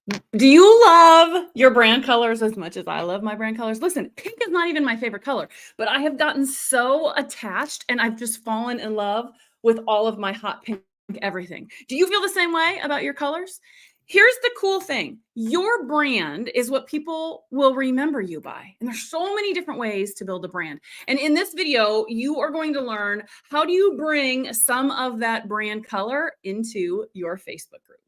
Do you love your brand colors as much as I love my brand colors? Listen, pink is not even my favorite color, but I have gotten so attached and I've just fallen in love with all of my hot pink everything. Do you feel the same way about your colors? Here's the cool thing. Your brand is what people will remember you by. And there's so many different ways to build a brand. And in this video, you are going to learn how do you bring some of that brand color into your Facebook group.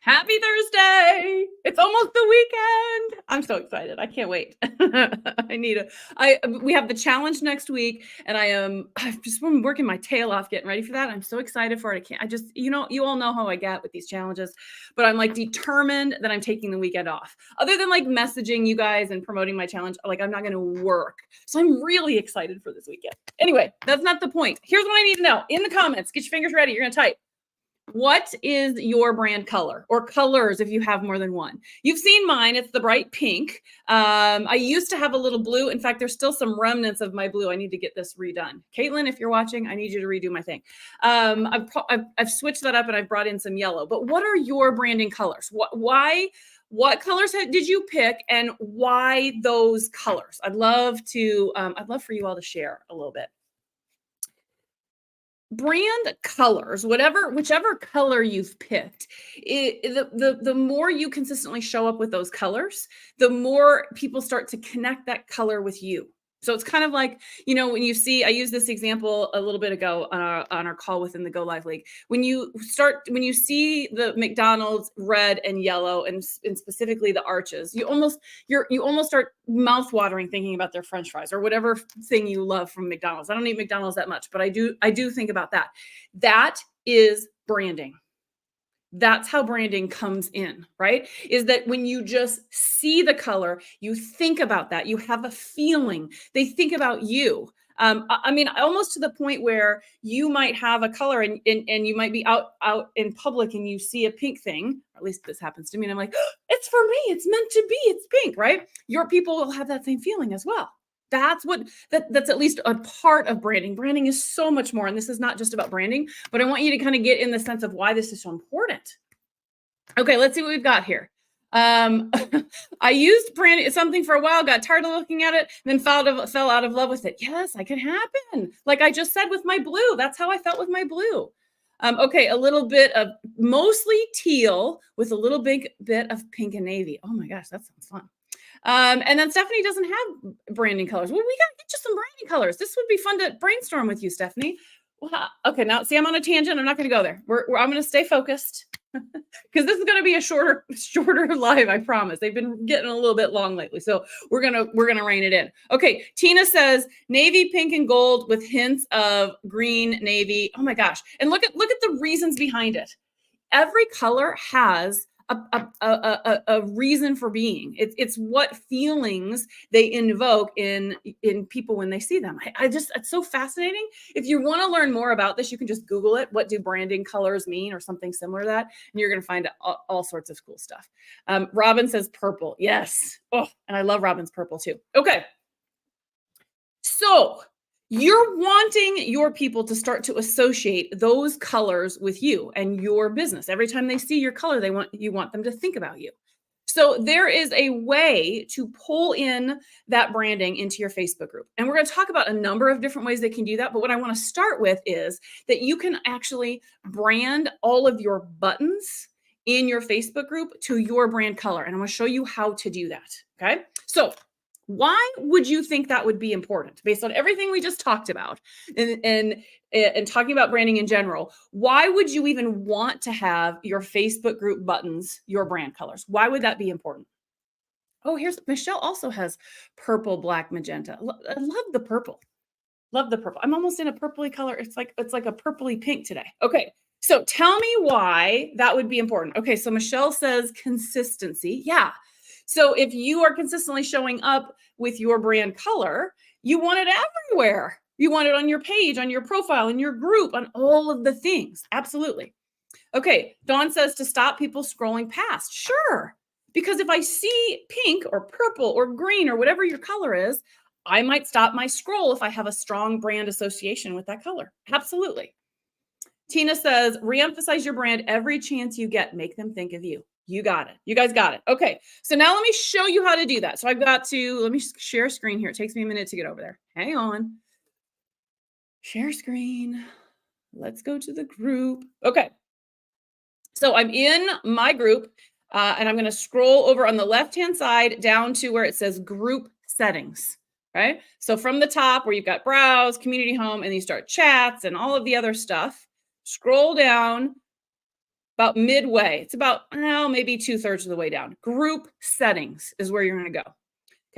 Happy Thursday. It's almost the weekend. I'm so excited. I can't wait. We have the challenge next week and I've just been working my tail off getting ready for that. I'm so excited for it. You all know how I get with these challenges, but I'm like determined that I'm taking the weekend off. Other than like messaging you guys and promoting my challenge, like I'm not going to work. So I'm really excited for this weekend. Anyway, that's not the point. Here's what I need to know. In the comments, get your fingers ready. You're going to type. What is your brand color or colors if you have more than one? You've seen mine. It's the bright pink. I used to have a little blue. In fact, there's still some remnants of my blue. I need to get this redone. Caitlin, if you're watching, I need you to redo my thing. I've switched that up and I've brought in some yellow. But what are your branding colors? What colors did you pick and why those colors? I'd love for you all to share a little bit. Brand colors, whichever color you've picked, the more you consistently show up with those colors, the more people start to connect that color with you. So it's kind of like, when you see, I used this example a little bit ago on our call within the Go Live League. When you see the McDonald's red and yellow and specifically the arches, you almost start mouth watering thinking about their French fries or whatever thing you love from McDonald's. I don't eat McDonald's that much, but I do think about that. That is branding. That's how branding comes in, right? Is that when you just see the color, you think about that, you have a feeling, they think about you. Almost to the point where you might have a color and you might be out in public and you see a pink thing, or at least this happens to me. And I'm like, oh, it's for me. It's meant to be. It's pink, right? Your people will have that same feeling as well. That's at least a part of branding. Branding is so much more. And this is not just about branding, but I want you to kind of get in the sense of why this is so important. Okay, let's see what we've got here. I used something for a while, got tired of looking at it, and then fell out of love with it. Yes, that can happen. Like I just said with my blue, that's how I felt with my blue. Okay, a little bit of mostly teal with a little bit of pink and navy. Oh my gosh, that sounds fun. And then Stephanie doesn't have branding colors. Well, we got to get you some branding colors. This would be fun to brainstorm with you, Stephanie. Well, okay, now see, I'm on a tangent. I'm not going to go there. I'm going to stay focused because this is going to be a shorter live. I promise. They've been getting a little bit long lately, so we're gonna rein it in. Okay, Tina says navy, pink, and gold with hints of green, navy. Oh my gosh! And look at the reasons behind it. Every color has a reason for being. It's what feelings they invoke in people when they see them. It's so fascinating. If you want to learn more about this, you can just Google it. What do branding colors mean, or something similar to that, and you're going to find all sorts of cool stuff. Robin says purple. Yes. Oh, and I love Robin's purple too. Okay. So you're wanting your people to start to associate those colors with you and your business. Every time they see your color, you want them to think about you. So there is a way to pull in that branding into your Facebook group. And we're going to talk about a number of different ways they can do that. But what I want to start with is that you can actually brand all of your buttons in your Facebook group to your brand color. And I'm going to show you how to do that. Okay. So why would you think that would be important based on everything we just talked about and talking about branding in general? Why would you even want to have your Facebook group buttons, your brand colors? Why would that be important? Oh, here's Michelle also has purple, black, magenta. I love the purple. Love the purple. I'm almost in a purpley color. It's like a purpley pink today. Okay. So tell me why that would be important. Okay. So Michelle says consistency. Yeah. So if you are consistently showing up with your brand color, you want it everywhere. You want it on your page, on your profile, in your group, on all of the things. Absolutely. Okay, Dawn says to stop people scrolling past. Sure, because if I see pink or purple or green or whatever your color is, I might stop my scroll if I have a strong brand association with that color. Absolutely. Tina says, reemphasize your brand every chance you get. Make them think of you. You got it. You guys got it. Okay. So now let me show you how to do that. So I've got to, let me share screen here. It takes me a minute to get over there. Hang on. Share screen. Let's go to the group. Okay. So I'm in my group and I'm going to scroll over on the left-hand side down to where it says group settings. Right. So from the top where you've got browse, community home, and you start chats and all of the other stuff, scroll down about midway. It's about, maybe 2/3 of the way down. Group settings is where you're going to go.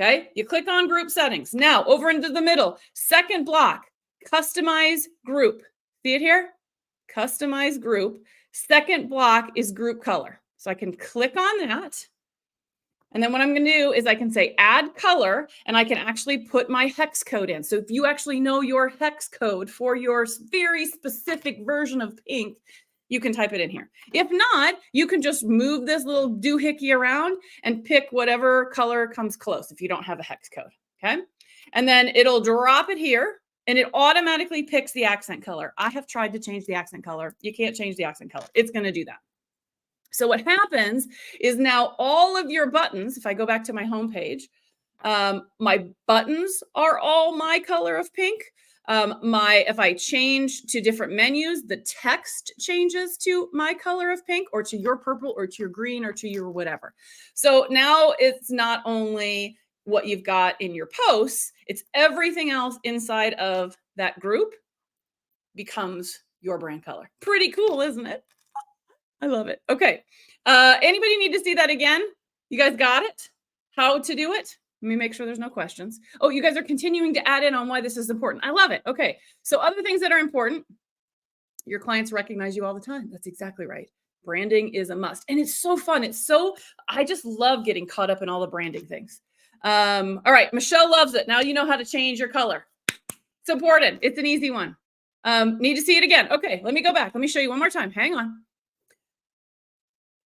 Okay. You click on group settings. Now over into the middle, second block, customize group. See it here? Customize group. Second block is group color. So I can click on that. And then what I'm going to do is I can say add color and I can actually put my hex code in. So if you actually know your hex code for your very specific version of pink, you can type it in here. If not, you can just move this little doohickey around and pick whatever color comes close if you don't have a hex code. Okay. And then it'll drop it here and it automatically picks the accent color. I have tried to change the accent color. You can't change the accent color. It's going to do that. So what happens is now all of your buttons, if I go back to my home page, my buttons are all my color of pink. If I change to different menus, the text changes to my color of pink or to your purple or to your green or to your whatever. So now it's not only what you've got in your posts, it's everything else inside of that group becomes your brand color. Pretty cool, isn't it? I love it. Okay. Anybody need to see that again? You guys got it? How to do it? Let me make sure there's no questions. Oh, you guys are continuing to add in on why this is important. I love it. Okay. So other things that are important, your clients recognize you all the time. That's exactly right. Branding is a must. And it's so fun. I just love getting caught up in all the branding things. All right. Michelle loves it. Now you know how to change your color. It's important. It's an easy one. Need to see it again. Okay. Let me go back. Let me show you one more time. Hang on.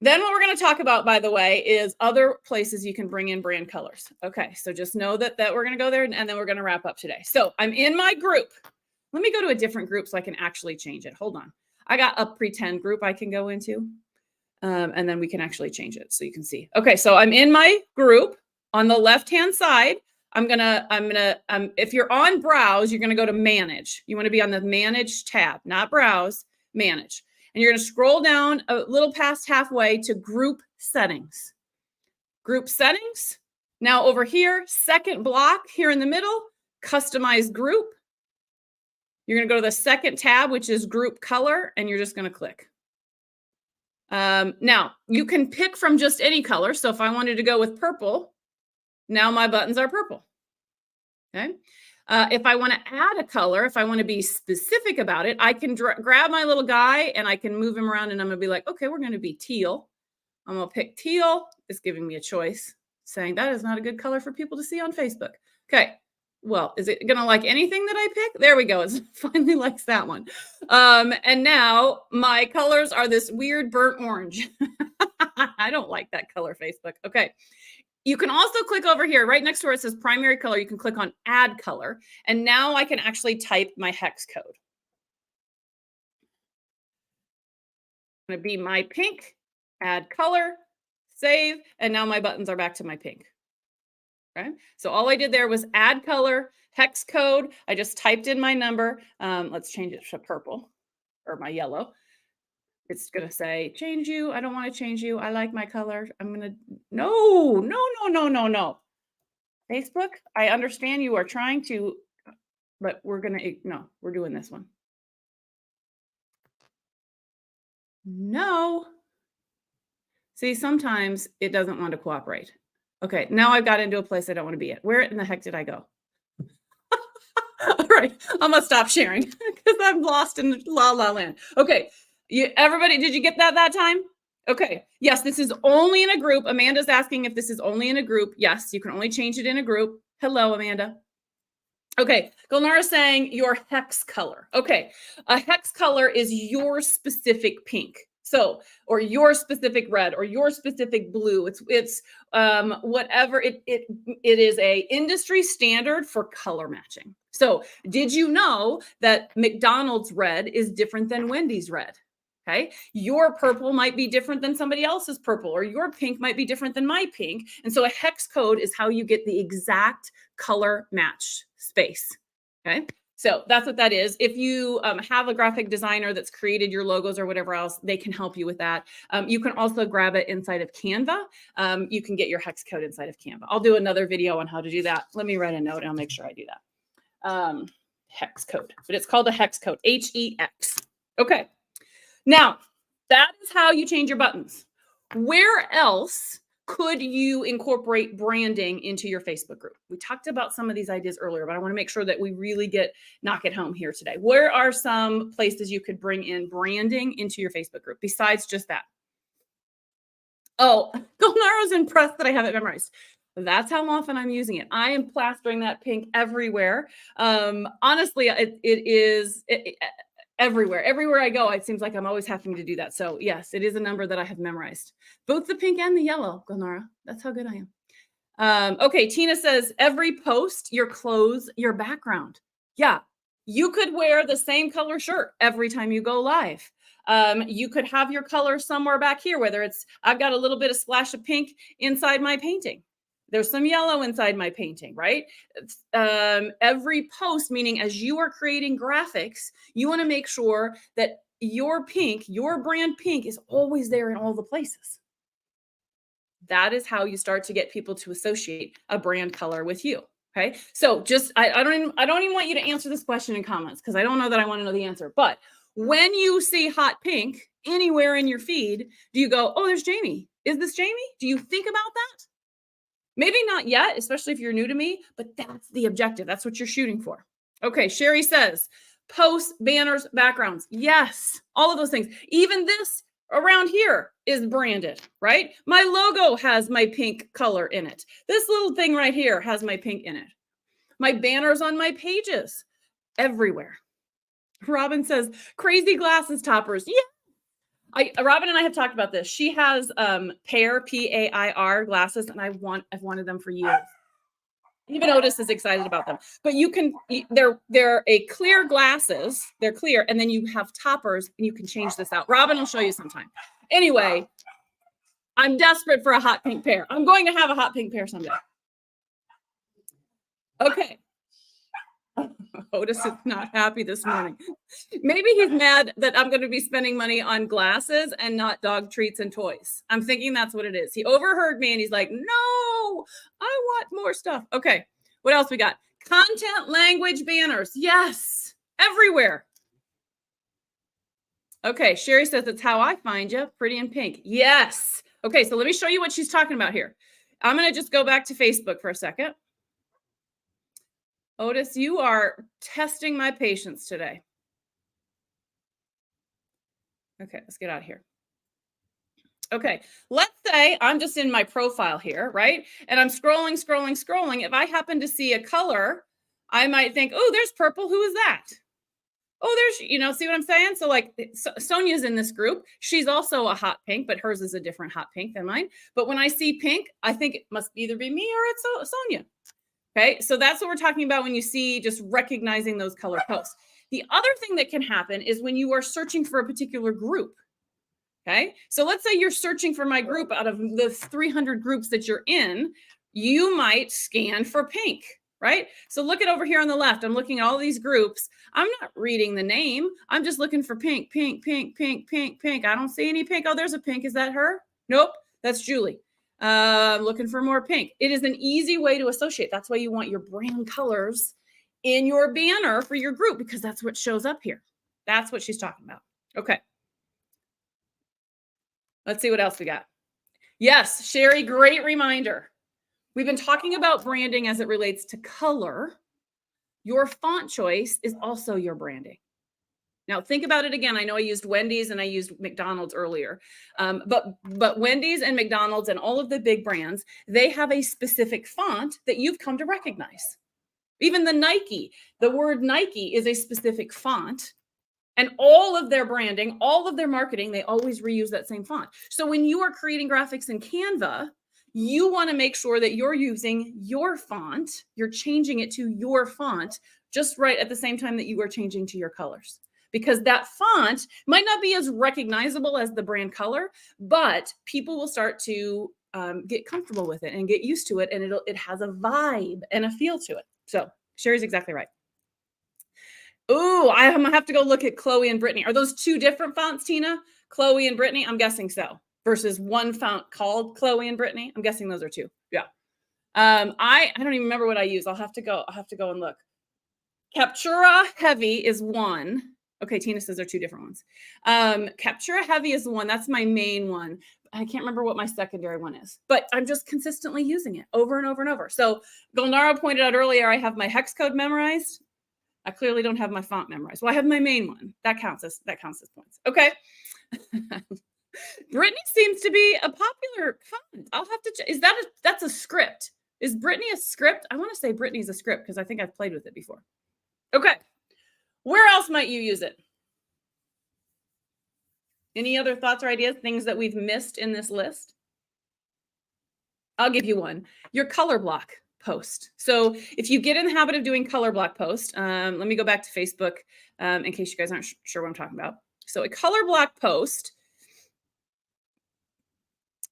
Then what we're going to talk about, by the way, is other places you can bring in brand colors. Okay, so just know that we're going to go there and then we're going to wrap up today. So I'm in my group. Let me go to a different group so I can actually change it. Hold on. I got a pretend group I can go into and then we can actually change it so you can see. Okay, so I'm in my group. On the left-hand side, if you're on browse, you're going to go to manage. You want to be on the manage tab, not browse, manage. And you're going to scroll down a little past halfway to group settings. Group settings. Now over here, second block here in the middle, customize group. You're going to go to the second tab, which is group color, and you're just going to click. Now, you can pick from just any color. So if I wanted to go with purple, now my buttons are purple. Okay. If I want to add a color, if I want to be specific about it, I can grab my little guy and I can move him around and I'm going to be like, okay, we're going to be teal. I'm going to pick teal. It's giving me a choice saying that is not a good color for people to see on Facebook. Okay. Well, is it going to like anything that I pick? There we go. It finally likes that one. And now my colors are this weird burnt orange. I don't like that color, Facebook. Okay. You can also click over here, right next to where it says primary color. You can click on add color. And now I can actually type my hex code. It's going to be my pink, add color, save. And now my buttons are back to my pink. Okay. So all I did there was add color, hex code. I just typed in my number. Let's change it to purple or my yellow. It's going to say, change you. I don't want to change you. I like my color. I'm going to, no. Facebook, I understand you are trying to, but we're going to, no, we're doing this one. No. See, sometimes it doesn't want to cooperate. Okay, now I've got into a place I don't want to be at. Where in the heck did I go? All right, I'm going to stop sharing because I'm lost in la la land. Okay. Everybody, did you get that time? Okay. Yes, this is only in a group. Amanda's asking if this is only in a group. Yes, you can only change it in a group. Hello, Amanda. Okay. Gulnara's saying your hex color. Okay. A hex color is your specific pink. So, or your specific red or your specific blue. It's whatever it is a industry standard for color matching. So, did you know that McDonald's red is different than Wendy's red? Okay. Your purple might be different than somebody else's purple, or your pink might be different than my pink. And so a hex code is how you get the exact color match space. Okay. So that's what that is. If you have a graphic designer that's created your logos or whatever else, they can help you with that. You can also grab it inside of Canva. You can get your hex code inside of Canva. I'll do another video on how to do that. Let me write a note and I'll make sure I do that. Hex code, but it's called a hex code, H-E-X. Okay. Now, that is how you change your buttons. Where else could you incorporate branding into your Facebook group? We talked about some of these ideas earlier, but I want to make sure that we really knock it home here today. Where are some places you could bring in branding into your Facebook group besides just that? Oh, Golnaro's impressed that I have it memorized. That's how often I'm using it. I am plastering that pink everywhere. Honestly, it is everywhere. Everywhere I go, it seems like I'm always having to do that. So yes, it is a number that I have memorized. Both the pink and the yellow, Golnara. That's how good I am. Okay, Tina says, every post, your clothes, your background. Yeah, you could wear the same color shirt every time you go live. You could have your color somewhere back here, whether it's, I've got a little bit of splash of pink inside my painting. There's some yellow inside my painting, right? Every post, meaning as you are creating graphics, you want to make sure that your pink, your brand pink is always there in all the places. That is how you start to get people to associate a brand color with you. Okay. So just, I don't even want you to answer this question in comments because I don't know that I want to know the answer. But when you see hot pink anywhere in your feed, do you go, oh, there's Jamie. Is this Jamie? Do you think about that? Maybe not yet, especially if you're new to me, but that's the objective. That's what you're shooting for. Okay, Sherry says, posts, banners, backgrounds. Yes, all of those things. Even this around here is branded, right? My logo has my pink color in it. This little thing right here has my pink in it. My banners on my pages, everywhere. Robin says, crazy glasses toppers. Yeah. Robin and I have talked about this. She has Pair, P-A-I-R glasses, and I've wanted them for years. Even Otis is excited about them. But you can, they're a clear glasses. They're clear, and then you have toppers, and you can change this out. Robin will show you sometime. Anyway, I'm desperate for a hot pink pair. I'm going to have a hot pink pair someday. Okay. Otis is not happy this morning. Maybe he's mad that I'm going to be spending money on glasses and not dog treats and toys. I'm thinking that's what it is. He overheard me and he's like, no, I want more stuff. Okay. What else we got? Content language banners. Yes. Everywhere. Okay. Sherry says that's how I find you. Pretty in pink. Yes. Okay. So let me show you what she's talking about here. I'm going to just go back to Facebook for a second. Otis, you are testing my patience today. Okay, let's get out of here. Okay, let's say I'm just in my profile here, right? And I'm scrolling. If I happen to see a color, I might think, oh, there's purple. Who is that? Oh, there's, see what I'm saying? So like Sonia's in this group. She's also a hot pink, but hers is a different hot pink than mine. But when I see pink, I think it must either be me or it's Sonia. Okay, so that's what we're talking about when you see just recognizing those color posts. The other thing that can happen is when you are searching for a particular group. Okay, so let's say you're searching for my group out of the 300 groups that you're in, you might scan for pink, right? So look at over here on the left. I'm looking at all these groups. I'm not reading the name. I'm just looking for pink, pink, pink, pink, pink, pink. I don't see any pink. Oh, there's a pink. Is that her? Nope, that's Julie. Looking for more pink. It is an easy way to associate. That's why you want your brand colors in your banner for your group, because that's what shows up here. That's what she's talking about. Okay. Let's see what else we got. Yes, Sherry, great reminder. We've been talking about branding as it relates to color. Your font choice is also your branding. Now, think about it again. I know I used Wendy's and I used McDonald's earlier, but Wendy's and McDonald's and all of the big brands, they have a specific font that you've come to recognize. Even the Nike, the word Nike is a specific font And all of their branding, all of their marketing, they always reuse that same font. So when you are creating graphics in Canva, you want to make sure that you're using your font, you're changing it to your font just right at the same time that you are changing to your colors. Because that font might not be as recognizable as the brand color, but people will start to get comfortable with it and get used to it, and it has a vibe and a feel to it. So Sherry's exactly right. Ooh, I'm gonna have to go look at Chloe and Brittany. Are those two different fonts, Tina? Chloe and Brittany? I'm guessing so. Versus one font called Chloe and Brittany. I'm guessing those are two. Yeah. I don't even remember what I use. I'll have to go and look. Captura Heavy is one. Okay, Tina says they're two different ones. Captura Heavy is one. That's my main one. I can't remember what my secondary one is, but I'm just consistently using it over and over and over. So Gulnara pointed out earlier, I have my hex code memorized. I clearly don't have my font memorized. Well, I have my main one. That counts as points. Okay. Brittany seems to be a popular font. I'll have to check. Is that that's a script? Is Brittany a script? I want to say Brittany's a script because I think I've played with it before. Okay. Where else might you use it? Any other thoughts or ideas, things that we've missed in this list? I'll give you one. Your color block post. So if you get in the habit of doing color block post, let me go back to Facebook in case you guys aren't sure what I'm talking about. So a color block post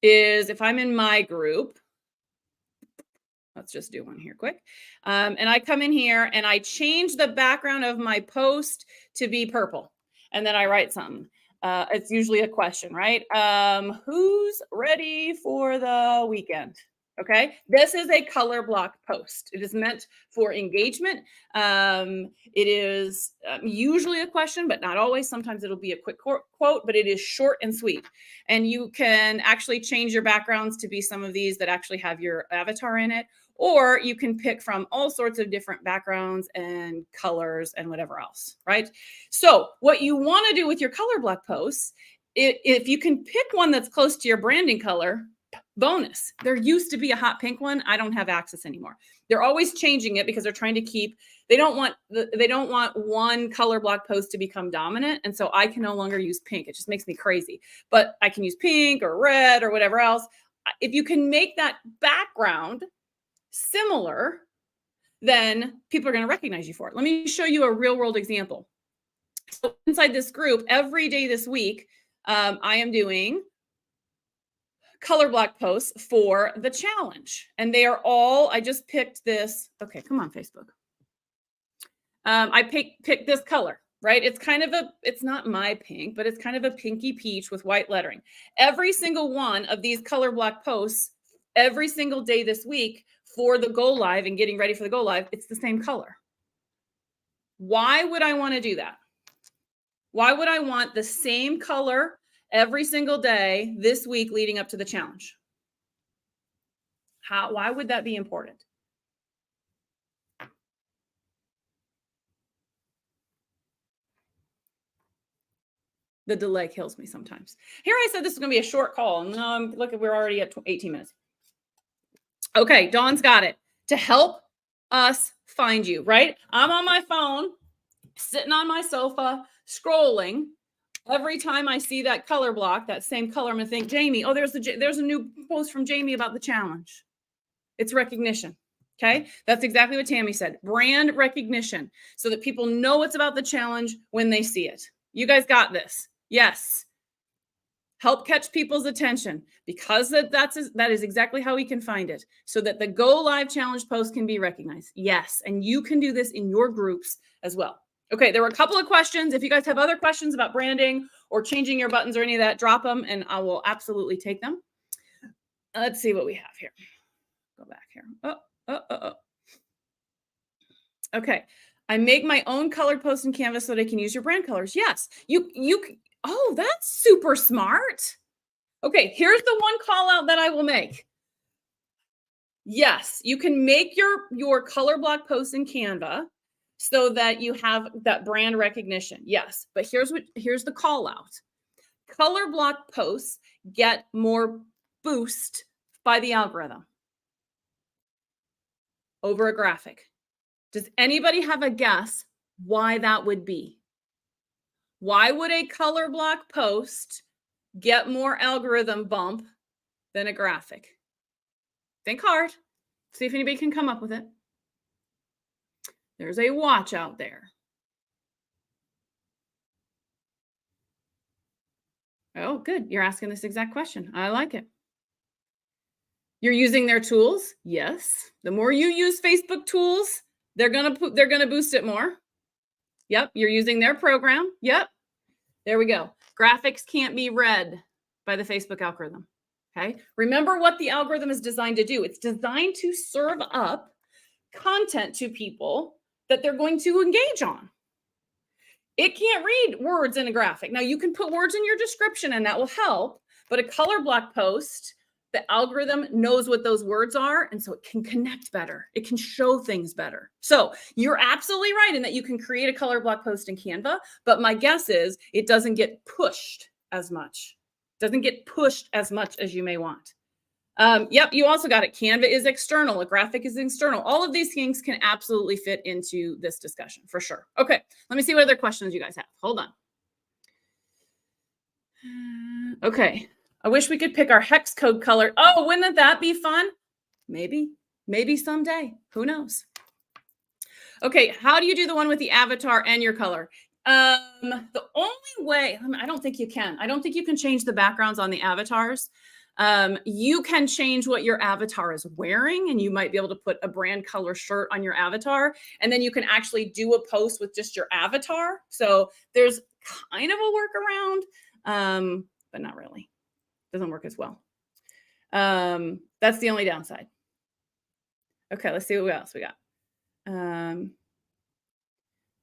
is if I'm in my group, let's just do one here quick. And I come in here and I change the background of my post to be purple. And then I write something. It's usually a question, right? Who's ready for the weekend? Okay, this is a color block post. It is meant for engagement. It is usually a question, but not always. Sometimes it'll be a quick quote, but it is short and sweet. And you can actually change your backgrounds to be some of these that actually have your avatar in it, or you can pick from all sorts of different backgrounds and colors and whatever else, right? So what you want to do with your color block posts, if you can pick one that's close to your branding color, bonus. There used to be a hot pink one. I don't have access anymore. They're always changing it because they're trying to keep, they don't want one color block post to become dominant. And so I can no longer use pink. It just makes me crazy. But I can use pink or red or whatever else. If you can make that background similar, then people are going to recognize you for it. Let me show you a real world example. So inside this group, every day this week, I am doing color block posts for the challenge. And they are all, I just picked this. Okay, come on, Facebook. I picked this color, right? It's kind of it's not my pink, but it's kind of a pinky peach with white lettering. Every single one of these color block posts, every single day this week for the go live and getting ready for the go live, it's the same color. Why would I want to do that? Why would I want the same color every single day this week leading up to the challenge? Why would that be important? The delay kills me sometimes. Here I said this is going to be a short call. No, look, we're already at 18 minutes. Okay, Dawn's got it. To help us find you, right? I'm on my phone, sitting on my sofa, scrolling. Every time I see that color block, that same color, I'm gonna think, Jamie, oh, there's a new post from Jamie about the challenge. It's recognition. Okay, that's exactly what Tammy said. Brand recognition, so that people know it's about the challenge when they see it. You guys got this. Yes. Help catch people's attention, because that is exactly how we can find it, so that the Go Live Challenge post can be recognized. Yes, and you can do this in your groups as well. Okay, there were a couple of questions. If you guys have other questions about branding or changing your buttons or any of that, drop them and I will absolutely take them. Let's see what we have here. Go back here. Okay, I make my own colored post in Canvas so that I can use your brand colors. Yes, you. Oh, that's super smart. Okay, here's the one call out that I will make. Yes, you can make your color block post in Canva so that you have that brand recognition. Yes, but here's the call out. Color block posts get more boost by the algorithm over a graphic. Does anybody have a guess why that would be? Why would a color block post get more algorithm bump than a graphic? Think hard. See if anybody can come up with it. There's a watch out there. Oh, good. You're asking this exact question. I like it. You're using their tools? Yes. The more you use Facebook tools, they're going to boost it more. Yep, you're using their program. Yep. There we go. Graphics can't be read by the Facebook algorithm. Okay? Remember what the algorithm is designed to do. It's designed to serve up content to people that they're going to engage on. It can't read words in a graphic. Now, you can put words in your description and that will help, but a color block post, the algorithm knows what those words are, and so it can connect better. It can show things better. So you're absolutely right in that you can create a color block post in Canva, but my guess is it doesn't get pushed as much. Doesn't get pushed as much as you may want. Yep, you also got it. Canva is external. A graphic is external. All of these things can absolutely fit into this discussion for sure. Okay, let me see what other questions you guys have. Hold on. Okay, I wish we could pick our hex code color. Oh, wouldn't that be fun? Maybe someday. Who knows? Okay, how do you do the one with the avatar and your color? The only way, I don't think you can. I don't think you can change the backgrounds on the avatars. You can change what your avatar is wearing, and you might be able to put a brand color shirt on your avatar, and then you can actually do a post with just your avatar. So there's kind of a workaround, but not really. Doesn't work as well. That's the only downside. Okay, let's see what else we got.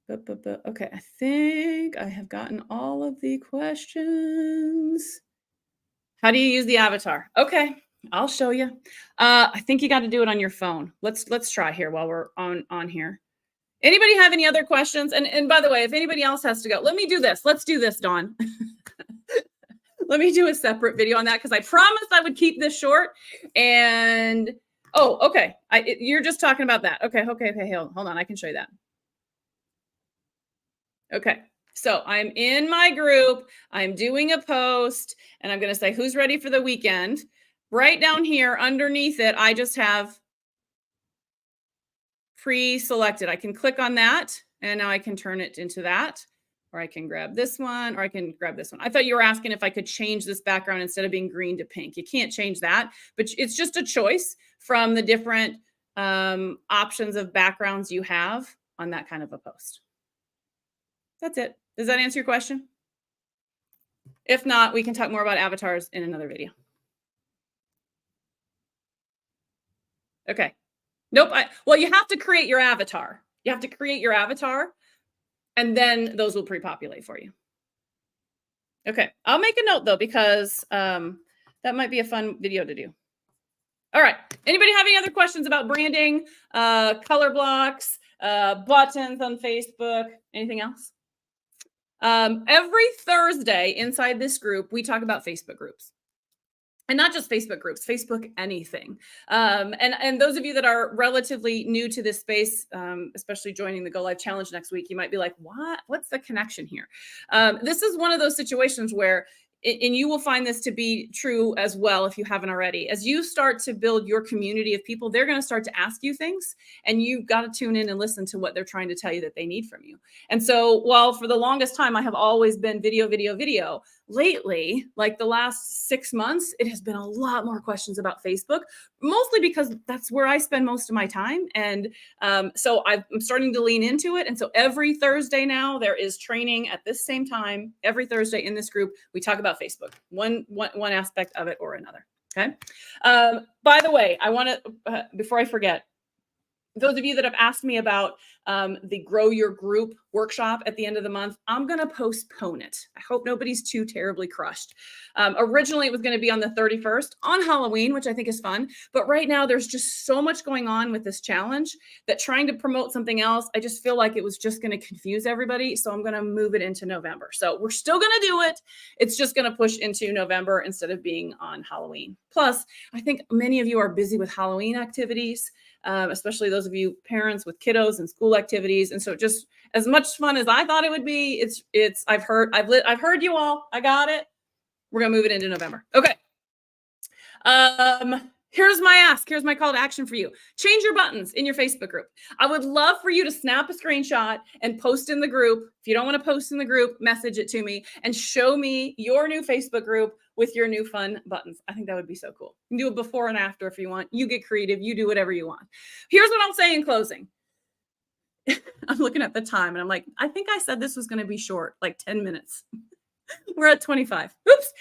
Okay, I think I have gotten all of the questions. How do you use the avatar? Okay, I'll show you. I think you got to do it on your phone. Let's try here while we're on here. Anybody have any other questions? And by the way, if anybody else has to go, let me do this. Let's do this, Dawn. Let me do a separate video on that because I promised I would keep this short. And oh, okay. You're just talking about that. Okay. Hold on. I can show you that. Okay. So I'm in my group. I'm doing a post and I'm going to say, who's ready for the weekend? Right down here underneath it, I just have pre-selected. I can click on that and now I can turn it into that, or I can grab this one, or I can grab this one. I thought you were asking if I could change this background instead of being green to pink. You can't change that, but it's just a choice from the different options of backgrounds you have on that kind of a post. That's it. Does that answer your question? If not, we can talk more about avatars in another video. Okay. Nope. Well, you have to create your avatar. You have to create your avatar, and then those will pre-populate for you. Okay. I'll make a note, though, because that might be a fun video to do. All right. Anybody have any other questions about branding, color blocks, buttons on Facebook, anything else? Every Thursday inside this group, we talk about Facebook groups. And not just Facebook groups, Facebook anything. And those of you that are relatively new to this space, especially joining the Go Live Challenge next week, you might be like, what? What's the connection here? This is one of those situations where, and you will find this to be true as well if you haven't already. As you start to build your community of people, they're going to start to ask you things, and you've got to tune in and listen to what they're trying to tell you that they need from you. And so while for the longest time I have always been video, lately, like the last 6 months, it has been a lot more questions about Facebook, mostly because that's where I spend most of my time. And so I'm starting to lean into it. And so every Thursday now, there is training at this same time. Every Thursday in this group, we talk about Facebook, one aspect of it or another. Okay. By the way, I want to, before I forget, those of you that have asked me about the Grow Your Group workshop at the end of the month, I'm going to postpone it. I hope nobody's too terribly crushed. Originally, it was going to be on the 31st on Halloween, which I think is fun. But right now, there's just so much going on with this challenge that trying to promote something else, I just feel like it was just going to confuse everybody. So I'm going to move it into November. So we're still going to do it. It's just going to push into November instead of being on Halloween. Plus, I think many of you are busy with Halloween activities. Especially those of you parents with kiddos and school activities. And so as much fun as I thought it would be. I've heard you all. I got it. We're going to move it into November. Okay. Here's my ask. Here's my call to action for you. Change your buttons in your Facebook group. I would love for you to snap a screenshot and post in the group. If you don't want to post in the group, message it to me and show me your new Facebook group with your new fun buttons. I think that would be so cool. You can do it before and after if you want. You get creative. You do whatever you want. Here's what I'll say in closing. I'm looking at the time and I'm like, I think I said this was going to be short, like 10 minutes. We're at 25. Oops.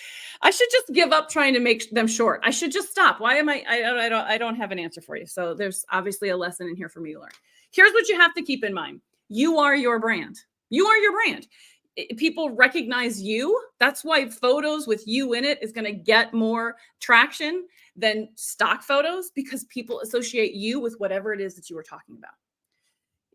I should just give up trying to make them short. I should just stop. Why am I don't have an answer for you. So there's obviously a lesson in here for me to learn. Here's what you have to keep in mind. You are your brand. You are your brand. People recognize you. That's why photos with you in it is going to get more traction than stock photos, because people associate you with whatever it is that you were talking about.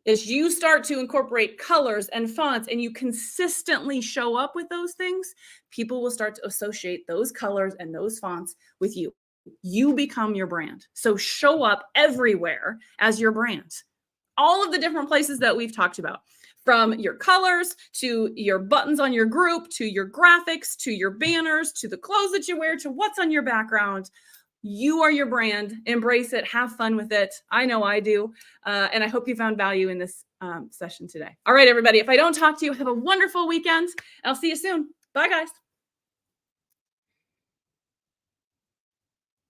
As you start to incorporate colors and fonts and you consistently show up with those things, people will start to associate those colors and those fonts with you. You become your brand. So show up everywhere as your brand. All of the different places that we've talked about, from your colors to your buttons on your group, to your graphics, to your banners, to the clothes that you wear, to what's on your background. You are your brand. Embrace it. Have fun with it. I know I do. And I hope you found value in this session today. All right, everybody. If I don't talk to you, have a wonderful weekend. I'll see you soon. Bye, guys.